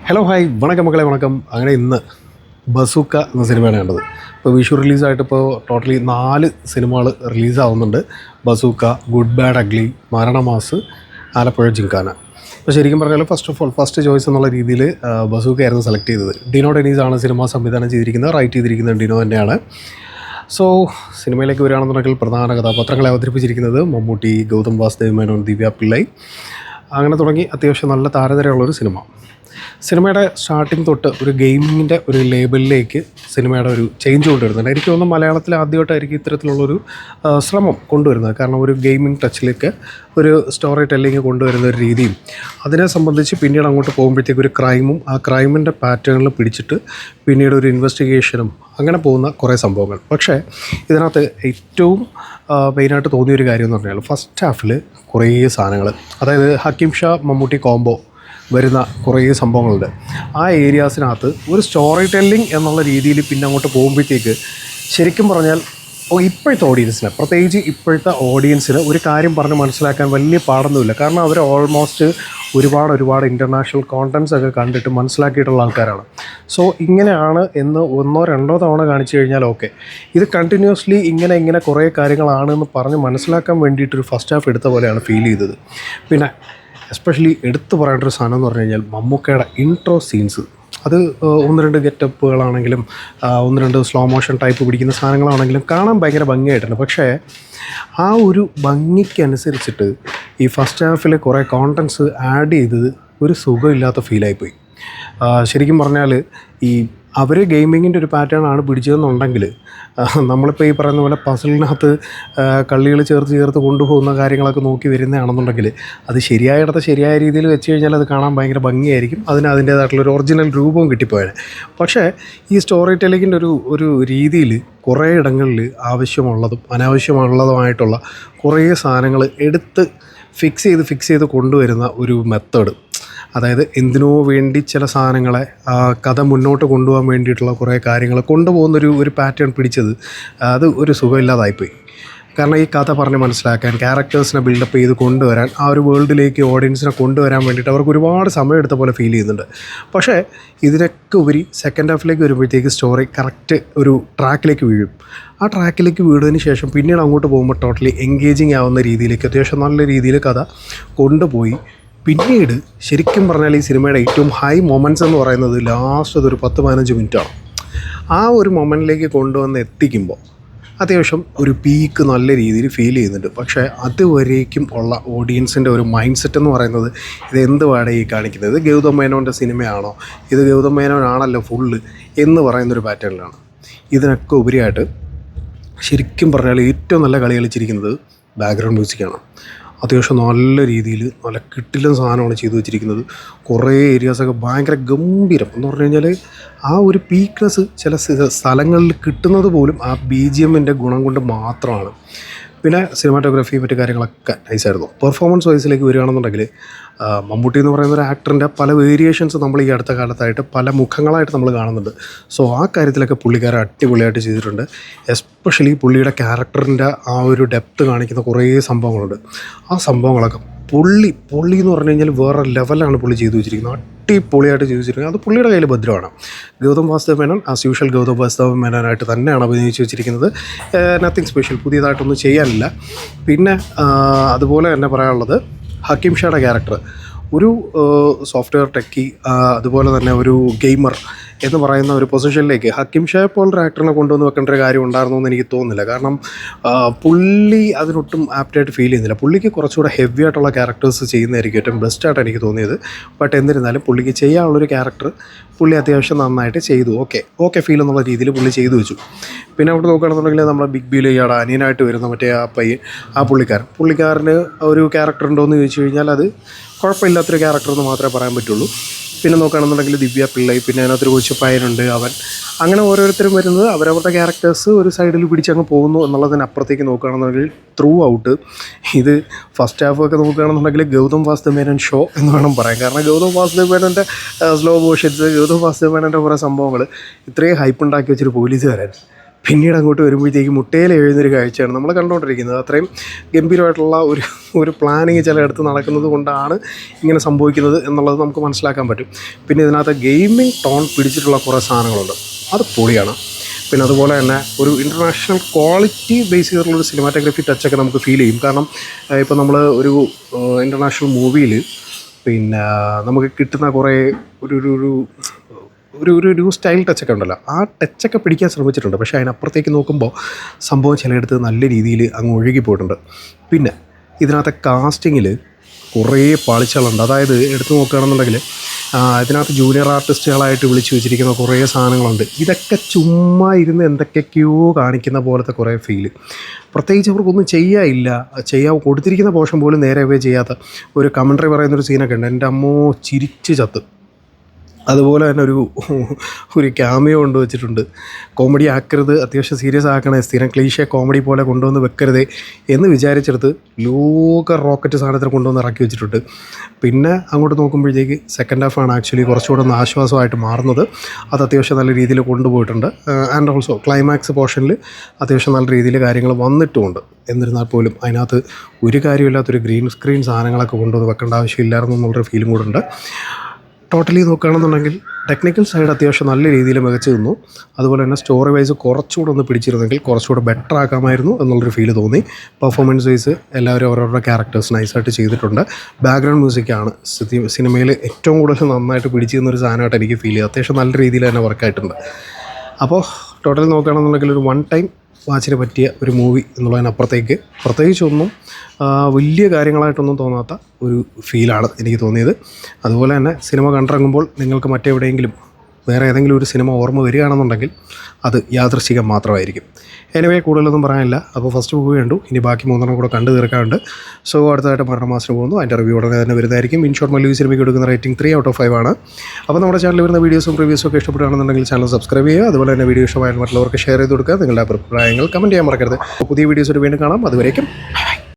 Hello hi വണക്കം മക്കളെ വണക്കം. അങ്ങനെ ഇന്ന് ബസൂക്ക എന്ന സിനിമയാണ് കണ്ടത്. ഇപ്പോൾ വിഷു റിലീസായിട്ട് ഇപ്പോൾ ടോട്ടലി 4 സിനിമകൾ റിലീസാവുന്നുണ്ട്. Bazooka, Good Bad Ugly, Maranamass, Alappuzha Gymkhana. അപ്പോൾ ശരിക്കും പറഞ്ഞാൽ ഫസ്റ്റ് ചോയ്സ് എന്നുള്ള രീതിയിൽ ബസൂക്ക ആയിരുന്നു സെലക്ട് ചെയ്തത്. ഡിനോ ഡെനീസ് ആണ് സിനിമ സംവിധാനം ചെയ്തിരിക്കുന്നത്, റൈറ്റ് ചെയ്തിരിക്കുന്നത് ഡിനോ തന്നെയാണ്. സോ സിനിമയിലേക്ക് വരികയാണെന്നുണ്ടെങ്കിൽ പ്രധാന കഥാപാത്രങ്ങളെ അവതരിപ്പിച്ചിരിക്കുന്നത് മമ്മൂട്ടി, ഗൗതം വാസുദേവ് മേനോൻ, ദിവ്യ പിള്ളൈ, അങ്ങനെ തുടങ്ങി അത്യാവശ്യം നല്ല താരതരമുള്ളൊരു സിനിമ. സിനിമയുടെ സ്റ്റാർട്ടിങ് തൊട്ട് ഒരു ഗെയിമിങ്ങിൻ്റെ ഒരു ലേബലിലേക്ക് സിനിമയുടെ ഒരു ചേഞ്ച് കൊണ്ടുവരുന്നുണ്ട്. എനിക്ക് തോന്നുന്നു മലയാളത്തിൽ ആദ്യമായിട്ടായിരിക്കും ഇത്തരത്തിലുള്ളൊരു ശ്രമം കൊണ്ടുവരുന്നത്. കാരണം ഒരു ഗെയിമിംഗ് ടച്ചിലേക്ക് ഒരു സ്റ്റോറി ടെല്ലിങ് കൊണ്ടുവരുന്ന ഒരു രീതിയും അതിനെ സംബന്ധിച്ച് പിന്നീട് അങ്ങോട്ട് പോകുമ്പോഴത്തേക്ക് ഒരു ക്രൈമും ആ ക്രൈമിൻ്റെ പാറ്റേണിൽ പിടിച്ചിട്ട് പിന്നീട് ഒരു ഇൻവെസ്റ്റിഗേഷനും അങ്ങനെ പോകുന്ന കുറേ സംഭവങ്ങൾ. പക്ഷേ ഇതിനകത്ത് ഏറ്റവും മെയിനായിട്ട് തോന്നിയൊരു കാര്യം എന്ന് പറഞ്ഞാൽ ഫസ്റ്റ് ഹാഫിൽ കുറേ സാധനങ്ങൾ, അതായത് ഹക്കീം ഷാ മമ്മൂട്ടി കോംബോ വരുന്ന കുറേ സംഭവങ്ങളുണ്ട്. ആ ഏരിയാസിനകത്ത് ഒരു സ്റ്റോറി ടെല്ലിംഗ് എന്നുള്ള രീതിയിൽ പിന്നെ അങ്ങോട്ട് പോകുമ്പോഴത്തേക്ക് ശരിക്കും പറഞ്ഞാൽ ഇപ്പോഴത്തെ ഓഡിയൻസിന്, പ്രത്യേകിച്ച് ഇപ്പോഴത്തെ ഓഡിയൻസിന് ഒരു കാര്യം പറഞ്ഞ് മനസ്സിലാക്കാൻ വലിയ പാടൊന്നുമില്ല. കാരണം അവർ ഓൾമോസ്റ്റ് ഒരുപാട് ഇൻ്റർനാഷണൽ കോണ്ടൻസ് ഒക്കെ കണ്ടിട്ട് മനസ്സിലാക്കിയിട്ടുള്ള ആൾക്കാരാണ്. സോ ഇങ്ങനെയാണ് എന്ന് 1-2 തവണ കാണിച്ചു കഴിഞ്ഞാൽ ഓക്കെ. ഇത് കണ്ടിന്യൂസ്ലി ഇങ്ങനെ കുറേ കാര്യങ്ങളാണെന്ന് പറഞ്ഞ് മനസ്സിലാക്കാൻ വേണ്ടിയിട്ടൊരു ഫസ്റ്റ് ഹാഫ് എടുത്ത പോലെയാണ് ഫീൽ ചെയ്തത്. പിന്നെ എസ്പെഷ്യലി എടുത്തു പറയേണ്ട ഒരു സാധനം എന്ന് പറഞ്ഞു കഴിഞ്ഞാൽ മമ്മൂക്കയുടെ ഇൻട്രോ സീൻസ്. അത് 1-2 ഗെറ്റപ്പുകളാണെങ്കിലും 1-2 സ്ലോ മോഷൻ ടൈപ്പ് പിടിക്കുന്ന സാധനങ്ങളാണെങ്കിലും കാണാൻ ഭയങ്കര ഭംഗിയായിട്ടുണ്ട്. പക്ഷേ ആ ഒരു ഭംഗിക്കനുസരിച്ചിട്ട് ഈ ഫസ്റ്റ് ഹാഫിൽ കുറേ കോണ്ടൻസ് ആഡ് ചെയ്തത് ഒരു സുഖമില്ലാത്ത ഫീലായിപ്പോയി. ശരിക്കും പറഞ്ഞാൽ ഈ അവർ ഗെയിമിങ്ങിൻ്റെ ഒരു പാറ്റേൺ ആണ് പിടിച്ചതെന്നുണ്ടെങ്കിൽ നമ്മളിപ്പോൾ ഈ പറയുന്ന പോലെ പസിലിനകത്ത് കള്ളികൾ ചേർത്ത് കൊണ്ടുപോകുന്ന കാര്യങ്ങളൊക്കെ നോക്കി വരുന്നതാണെന്നുണ്ടെങ്കിൽ അത് ശരിയായിടത്ത് ശരിയായ രീതിയിൽ വെച്ച് കഴിഞ്ഞാൽ അത് കാണാൻ ഭയങ്കര ഭംഗിയായിരിക്കും. അതിന് അതിൻ്റേതായിട്ടുള്ളൊരു ഒറിജിനൽ രൂപവും കിട്ടിപ്പോയത്. പക്ഷേ ഈ സ്റ്റോറി ടെല്ലിങ്ങിൻ്റെ ഒരു രീതിയിൽ കുറേ ഇടങ്ങളിൽ ആവശ്യമുള്ളതും അനാവശ്യമുള്ളതുമായിട്ടുള്ള കുറേ സാധനങ്ങൾ എടുത്ത് ഫിക്സ് ചെയ്ത് കൊണ്ടുവരുന്ന ഒരു മെത്തേഡ്, അതായത് എന്തിനോ വേണ്ടി ചില സാധനങ്ങളെ കഥ മുന്നോട്ട് കൊണ്ടുപോകാൻ വേണ്ടിയിട്ടുള്ള കുറേ കാര്യങ്ങൾ കൊണ്ടുപോകുന്നൊരു പാറ്റേൺ പിടിച്ചത് അത് ഒരു സുഖമില്ലാതായിപ്പോയി. കാരണം ഈ കഥ പറഞ്ഞ് മനസ്സിലാക്കാൻ, ക്യാരക്ടേഴ്സിനെ ബിൽഡപ്പ് ചെയ്ത് കൊണ്ടുവരാൻ, ആ ഒരു വേൾഡിലേക്ക് ഓഡിയൻസിനെ കൊണ്ടുവരാൻ വേണ്ടിയിട്ട് അവർക്ക് ഒരുപാട് സമയം എടുത്ത പോലെ ഫീൽ ചെയ്യുന്നുണ്ട്. പക്ഷേ ഇതിനൊക്കെ ഉപരി സെക്കൻഡ് ഹാഫിലേക്ക് വരുമ്പോഴത്തേക്ക് സ്റ്റോറി കറക്റ്റ് ഒരു ട്രാക്കിലേക്ക് വീഴും. ആ ട്രാക്കിലേക്ക് വീഴുന്നതിന് ശേഷം പിന്നീട് അങ്ങോട്ട് പോകുമ്പോൾ ടോട്ടലി എൻഗേജിങ് ആവുന്ന രീതിയിലേക്ക് അത്യാവശ്യം നല്ല രീതിയിൽ കഥ കൊണ്ടുപോയി. പിന്നീട് ശരിക്കും പറഞ്ഞാൽ ഈ സിനിമയുടെ ഏറ്റവും ഹൈ മൊമെൻറ്റ്സ് എന്ന് പറയുന്നത് ലാസ്റ്റ് അതൊരു 10-15 മിനിറ്റാണ്. ആ ഒരു മൊമെൻറ്റിലേക്ക് കൊണ്ടുവന്ന് എത്തിക്കുമ്പോൾ അത്യാവശ്യം ഒരു പീക്ക് നല്ല രീതിയിൽ ഫീൽ ചെയ്യുന്നുണ്ട്. പക്ഷേ അതുവരേക്കും ഉള്ള ഓഡിയൻസിൻ്റെ ഒരു മൈൻഡ് സെറ്റ് എന്ന് പറയുന്നത് ഇത് എന്ത് വാടകയെ കാണിക്കുന്നത്, ഗൗതം മേനോൻ്റെ സിനിമയാണോ, ഇത് ഗൗതം മേനോനാണല്ലോ ഫുള്ള് എന്ന് പറയുന്നൊരു പാറ്റേണിലാണ്. ഇതിനൊക്കെ ഉപരിയായിട്ട് ശരിക്കും പറഞ്ഞാൽ ഏറ്റവും നല്ല കളി കളിച്ചിരിക്കുന്നത് ബാക്ക്ഗ്രൗണ്ട് മ്യൂസിക്കാണ്. അത്യാവശ്യം നല്ല രീതിയിൽ നല്ല കിട്ടിലും സാധനമാണ് ചെയ്തു വെച്ചിരിക്കുന്നത്. കുറേ ഏരിയാസൊക്കെ ഭയങ്കര ഗംഭീരം എന്ന് പറഞ്ഞു കഴിഞ്ഞാൽ ആ ഒരു പീക്ക്നെസ് ചില സ്ഥലങ്ങളിൽ കിട്ടുന്നത് പോലും ആ BGMൻ്റെ ഗുണം കൊണ്ട് മാത്രമാണ്. പിന്നെ സിനിമാറ്റോഗ്രാഫി മറ്റു കാര്യങ്ങളൊക്കെ നൈസായിരുന്നു. പെർഫോമൻസ് വൈസിലേക്ക് വരികയാണെന്നുണ്ടെങ്കിൽ മമ്മൂട്ടി എന്ന് പറയുന്ന ഒരു ആക്ടറിൻ്റെ പല വേരിയേഷൻസ് നമ്മൾ ഈ അടുത്ത കാലത്തായിട്ട് പല മുഖങ്ങളായിട്ട് നമ്മൾ കാണുന്നുണ്ട്. സോ ആ കാര്യത്തിലൊക്കെ പുള്ളിക്കാരൻ അടിപൊളിയായിട്ട് ചെയ്തിട്ടുണ്ട്. എസ്പെഷ്യലി പുള്ളിയുടെ ക്യാരക്ടറിൻ്റെ ആ ഒരു ഡെപ്ത് കാണിക്കുന്ന കുറേ സംഭവങ്ങളുണ്ട്. ആ സംഭവങ്ങളൊക്കെ പുള്ളി എന്ന് പറഞ്ഞു കഴിഞ്ഞാൽ വേറെ ലെവലാണ് പുള്ളി ചെയ്തു വെച്ചിരിക്കുന്നത്. അടിപൊളിയായിട്ട് ചെയ്തു വെച്ചിരിക്കുന്നത്. അത് പുള്ളിയുടെ കയ്യിൽ ഭദ്രമാണ്. ഗൗതം വാസുദേവ് മേനോൻ ആസ് യൂഷ്വൽ ഗൗതം വാസുദേവ് മേനോനായിട്ട് തന്നെയാണ് അഭിനയിച്ച് വെച്ചിരിക്കുന്നത്. നത്തിങ് സ്പെഷ്യൽ, പുതിയതായിട്ടൊന്നും ചെയ്യാനില്ല. പിന്നെ അതുപോലെ തന്നെ പറയാനുള്ളത് ഹക്കീം ഷായുടെ ക്യാരക്ടർ ഒരു സോഫ്റ്റ്വെയർ ടെക്കി, അതുപോലെ തന്നെ ഒരു ഗെയിമർ എന്ന് പറയുന്ന ഒരു പൊസിഷനിലേക്ക് ഹക്കീം ഷായെ പോലൊരു ആക്ടറിനെ കൊണ്ടുവന്ന് വെക്കേണ്ട ഒരു കാര്യം ഉണ്ടായിരുന്നു എന്ന് എനിക്ക് തോന്നുന്നില്ല. കാരണം പുള്ളി അതിനൊട്ടും ആപ്റ്റായിട്ട് ഫീൽ ചെയ്യുന്നില്ല. പുള്ളിക്ക് കുറച്ചുകൂടെ ഹെവി ആയിട്ടുള്ള ക്യാരക്ടേഴ്സ് ചെയ്യുന്നതായിരിക്കും ഏറ്റവും ബെസ്റ്റായിട്ട് എനിക്ക് തോന്നിയത്. ബട്ട് എന്നിരുന്നാലും പുള്ളിക്ക് ചെയ്യാനുള്ളൊരു ക്യാരക്ടർ പുള്ളി അത്യാവശ്യം നന്നായിട്ട് ചെയ്തു. ഓക്കെ ഫീൽ എന്നുള്ള രീതിയിൽ പുള്ളി ചെയ്തു വെച്ചു. പിന്നെ അവിടെ നോക്കുകയാണെന്നുണ്ടെങ്കിൽ നമ്മളെ ബിഗ് ബിയിൽ ഇയാടെ അനിയനായിട്ട് വരുന്ന മറ്റേ ആ പുള്ളിക്കാരന് ഒരു ക്യാരക്ടർ ഉണ്ടോ എന്ന് ചോദിച്ചു കഴിഞ്ഞാൽ അത് കുഴപ്പമില്ലാത്തൊരു ക്യാരക്ടർ എന്ന് മാത്രമേ പറയാൻ പറ്റുള്ളൂ. പിന്നെ നോക്കുകയാണെന്നുണ്ടെങ്കിൽ ദിവ്യ പിള്ളൈ, പിന്നെ അതിനകത്തൊരു കൊച്ചുപ്പയ്യനുണ്ട് അവൻ. അങ്ങനെ ഓരോരുത്തരും വരുന്നത് അവരവരുടെ ക്യാരക്ടേഴ്സ് ഒരു സൈഡിൽ പിടിച്ചങ്ങ് പോകുന്നു എന്നുള്ളതിനപ്പുറത്തേക്ക് നോക്കുകയാണെന്നുണ്ടെങ്കിൽ ത്രൂ ഔട്ട് ഇത് ഫസ്റ്റ് ഹാഫൊക്കെ നോക്കുകയാണെന്നുണ്ടെങ്കിൽ ഗൗതം വാസുദേവ് മേനോൻ ഷോ എന്ന് വേണം പറയാൻ. കാരണം ഗൗതം വാസുദേവ് മേനോൻ്റെ സ്ലോ മോഷൻസ്, ഗൗതം വാസുദേവ് മേനോൻ്റെ കുറേ സംഭവങ്ങൾ, ഇത്രയും ഹൈപ്പ് ഉണ്ടാക്കി വെച്ചൊരു പോലീസുകാരൻ പിന്നീട് അങ്ങോട്ട് വരുമ്പോഴത്തേക്ക് മുട്ടയിൽ എഴുന്നൊരു കാഴ്ചയാണ് നമ്മൾ കണ്ടുകൊണ്ടിരിക്കുന്നത്. അത്രയും ഗംഭീരമായിട്ടുള്ള ഒരു പ്ലാനിങ് ചിലയിടത്ത് നടക്കുന്നത് കൊണ്ടാണ് ഇങ്ങനെ സംഭവിക്കുന്നത് എന്നുള്ളത് നമുക്ക് മനസ്സിലാക്കാൻ പറ്റും. പിന്നെ ഇതിനകത്ത് ഗെയിമിംഗ് ടോൺ പിടിച്ചിട്ടുള്ള കുറേ സാധനങ്ങളുണ്ട്, അത് പൊളിയാണ്. പിന്നെ അതുപോലെ തന്നെ ഒരു ഇൻ്റർനാഷണൽ ക്വാളിറ്റി ബേസ് ചെയ്തിട്ടുള്ളൊരു സിനിമാറ്റോഗ്രഫി ടച്ചൊക്കെ നമുക്ക് ഫീൽ ചെയ്യും. കാരണം ഇപ്പോൾ നമ്മൾ ഒരു ഇൻ്റർനാഷണൽ മൂവിയിൽ പിന്നെ നമുക്ക് കിട്ടുന്ന കുറേ ഒരു സ്റ്റൈൽ ടച്ചൊക്കെ ഉണ്ടല്ലോ, ആ ടച്ചൊക്കെ പിടിക്കാൻ ശ്രമിച്ചിട്ടുണ്ട്. പക്ഷേ അതിനപ്പുറത്തേക്ക് നോക്കുമ്പോൾ സംഭവം ചിലയിടത്ത് നല്ല രീതിയിൽ അങ്ങ് ഒഴുകിപ്പോയിട്ടുണ്ട്. പിന്നെ ഇതിനകത്തെ കാസ്റ്റിങ്ങിൽ കുറേ പാളിച്ചകളുണ്ട്. അതായത് എടുത്തു നോക്കുകയാണെന്നുണ്ടെങ്കിൽ ഇതിനകത്ത് ജൂനിയർ ആർട്ടിസ്റ്റുകളായിട്ട് വിളിച്ചു വെച്ചിരിക്കുന്ന കുറേ സാധനങ്ങളുണ്ട്. ഇതൊക്കെ ചുമ്മാ ഇരുന്ന് എന്തൊക്കെയൊക്കെയോ കാണിക്കുന്ന പോലത്തെ കുറേ ഫീല്. പ്രത്യേകിച്ച് അവർക്കൊന്നും ചെയ്യാൻ കൊടുത്തിരിക്കുന്ന പോർഷൻ പോലും നേരെ ചെയ്യാത്ത ഒരു കമൻട്രി പറയുന്നൊരു സീനൊക്കെ ഉണ്ട്. എൻ്റെ അമ്മോ ചിരിച്ച് ചത്ത്. അതുപോലെ തന്നെ ഒരു ക്യാമിയോ കൊണ്ട് വെച്ചിട്ടുണ്ട്. കോമഡി ആക്കരുത്, അത്യാവശ്യം സീരിയസ് ആക്കണേ, സ്ഥിരം ക്ലീഷേ കോമഡി പോലെ കൊണ്ടുവന്ന് വെക്കരുതേ എന്ന് വിചാരിച്ചെടുത്ത് ലോക റോക്കറ്റ് സാധനത്തിൽ കൊണ്ടുവന്ന് ഇറക്കി വെച്ചിട്ടുണ്ട്. പിന്നെ അങ്ങോട്ട് നോക്കുമ്പോഴത്തേക്ക് സെക്കൻഡ് ഹാഫാണ് ആക്ച്വലി കുറച്ചുകൂടെ ഒന്ന് ആശ്വാസമായിട്ട് മാറുന്നത്. അത് അത്യാവശ്യം നല്ല രീതിയിൽ കൊണ്ടുപോയിട്ടുണ്ട്. ആൻഡ് ഓൾസോ ക്ലൈമാക്സ് പോർഷനിൽ അത്യാവശ്യം നല്ല രീതിയിൽ കാര്യങ്ങൾ വന്നിട്ടുമുണ്ട്. എന്നിരുന്നാൽ പോലും അതിനകത്ത് ഒരു കാര്യമില്ലാത്തൊരു ഗ്രീൻ സ്ക്രീൻ സാധനങ്ങളൊക്കെ കൊണ്ടുവന്ന് വെക്കേണ്ട ആവശ്യമില്ലായിരുന്നു എന്നുള്ളൊരു ഫീലും കൂടെ ഉണ്ട്. ടോട്ടലി നോക്കുകയാണെന്നുണ്ടെങ്കിൽ ടെക്നിക്കൽ സൈഡ് അത്യാവശ്യം നല്ല രീതിയിൽ മികച്ചു നിന്നു. അതുപോലെ തന്നെ സ്റ്റോറി വൈസ് കുറച്ചുകൂടെ ഒന്ന് പിടിച്ചിരുന്നെങ്കിൽ കുറച്ചുകൂടെ ബെറ്റർ ആക്കാമായിരുന്നു എന്നുള്ളൊരു ഫീൽ തോന്നി. പെർഫോമൻസ് വൈസ് എല്ലാവരും അവരവരുടെ ക്യാരക്ടേഴ്സ് നൈസായിട്ട് ചെയ്തിട്ടുണ്ട്. ബാക്ക്ഗ്രൗണ്ട് മ്യൂസിക്കാണ് സിനിമയിൽ ഏറ്റവും കൂടുതൽ നന്നായിട്ട് പിടിച്ചിരുന്നൊരു സാധനമായിട്ട് എനിക്ക് ഫീൽ ചെയ്തു. അത്യാവശ്യം നല്ല രീതിയിൽ തന്നെ വർക്കായിട്ടുണ്ട്. അപ്പോൾ ടോട്ടലി നോക്കുകയാണെന്നുണ്ടെങ്കിൽ ഒരു വൺ ടൈം വാച്ചിന് പറ്റിയ ഒരു മൂവി എന്നുള്ളതിനപ്പുറത്തേക്ക് പ്രത്യേകിച്ചൊന്നും വലിയ കാര്യങ്ങളായിട്ടൊന്നും തോന്നാത്ത ഒരു ഫീലാണ് എനിക്ക് തോന്നിയത്. അതുപോലെ തന്നെ സിനിമ കണ്ടിറങ്ങുമ്പോൾ നിങ്ങൾക്ക് മറ്റെവിടെയെങ്കിലും വേറെ ഏതെങ്കിലും ഒരു സിനിമ ഓർമ്മ വരികയാണെന്നുണ്ടെങ്കിൽ അത് യാദൃശ്ചികം മാത്രമായിരിക്കും. എനിവേ കൂടുതലൊന്നും പറയാനില്ല. അപ്പോൾ ഫസ്റ്റ് മൂവി കണ്ടു, ഇനി ബാക്കി 3 കൂടെ കണ്ടു തീർക്കാനുണ്ട്. സോ അടുത്തതായിട്ട് മരണമാസത്തിന് പോകുന്നു. അതിൻ്റെ റിവ്യൂ ഉടനെ തന്നെ വരുന്നതായിരിക്കും. ഇൻ ഷോർട്ട് മല്ലു സിനിമയ്ക്ക് കൊടുക്കുന്ന റേറ്റിംഗ് 3 out of 5 ആണ്. അപ്പോൾ നമ്മുടെ ചാനലിൽ വരുന്ന വീഡിയോസും റിവ്യൂസും ഒക്കെ ഇഷ്ടപ്പെടുകയാണെന്നുണ്ടെങ്കിൽ ചാനൽ സബ്സ്ക്രൈബ് ചെയ്യുക. അതുപോലെ തന്നെ വീഡിയോ ഇഷ്ടമായാൽ മറ്റുള്ളവർക്ക് ഷെയർ ചെയ്ത് കൊടുക്കുക. നിങ്ങളുടെ അഭിപ്രായങ്ങൾ കമൻറ്റ് ചെയ്യാൻ മറക്കരുത്. പുതിയ വീഡിയോസോട് വീണ്ടും കാണാം. അതുവരേക്കും